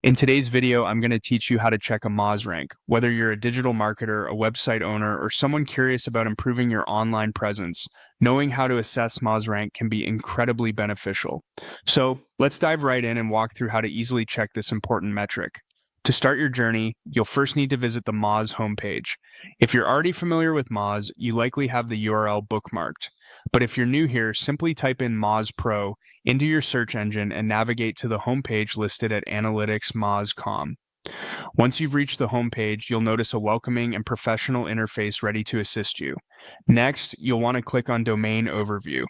In today's video, I'm going to teach you how to check a Moz rank. Whether you're a digital marketer, a website owner, or someone curious about improving your online presence, knowing how to assess Moz rank can be incredibly beneficial. So let's dive right in and walk through how to easily check this important metric. To start your journey, you'll first need to visit the Moz homepage. If you're already familiar with Moz, you likely have the URL bookmarked. But if you're new here, simply type in Moz Pro into your search engine and navigate to the homepage listed at analytics.moz.com. Once you've reached the homepage, you'll notice a welcoming and professional interface ready to assist you. Next, you'll want to click on Domain Overview.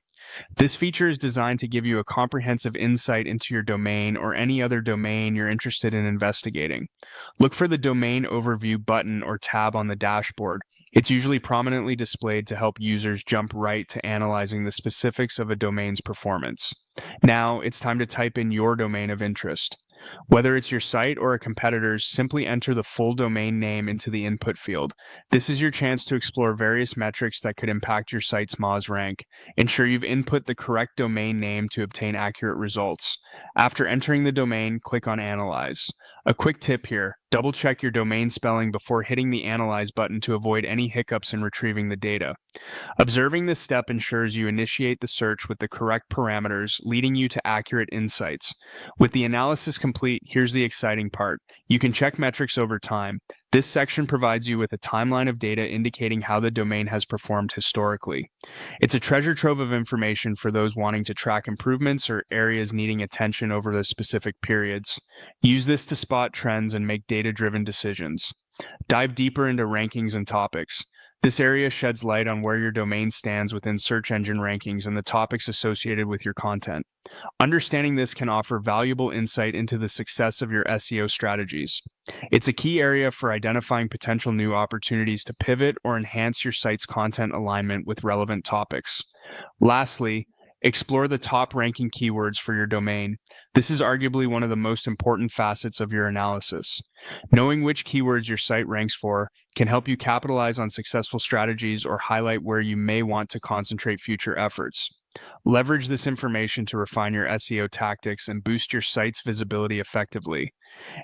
This feature is designed to give you a comprehensive insight into your domain or any other domain you're interested in investigating. Look for the Domain Overview button or tab on the dashboard. It's usually prominently displayed to help users jump right to analyzing the specifics of a domain's performance. Now, it's time to type in your domain of interest. Whether it's your site or a competitor's, simply enter the full domain name into the input field. This is your chance to explore various metrics that could impact your site's Moz rank. Ensure you've input the correct domain name to obtain accurate results. After entering the domain, click on Analyze. A quick tip here, double check your domain spelling before hitting the Analyze button to avoid any hiccups in retrieving the data. Observing this step ensures you initiate the search with the correct parameters, leading you to accurate insights. With the analysis complete, here's the exciting part. You can check metrics over time. This section provides you with a timeline of data indicating how the domain has performed historically. It's a treasure trove of information for those wanting to track improvements or areas needing attention over the specific periods. Use this to spot trends and make data-driven decisions. Dive deeper into rankings and topics. This area sheds light on where your domain stands within search engine rankings and the topics associated with your content. Understanding this can offer valuable insight into the success of your SEO strategies. It's a key area for identifying potential new opportunities to pivot or enhance your site's content alignment with relevant topics. Lastly, explore the top ranking keywords for your domain. This is arguably one of the most important facets of your analysis. Knowing which keywords your site ranks for can help you capitalize on successful strategies or highlight where you may want to concentrate future efforts. Leverage this information to refine your SEO tactics and boost your site's visibility effectively.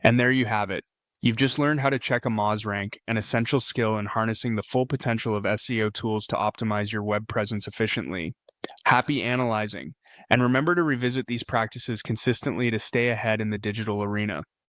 And there you have it. You've just learned how to check a Moz rank, an essential skill in harnessing the full potential of SEO tools to optimize your web presence efficiently. Happy analyzing, and remember to revisit these practices consistently to stay ahead in the digital arena.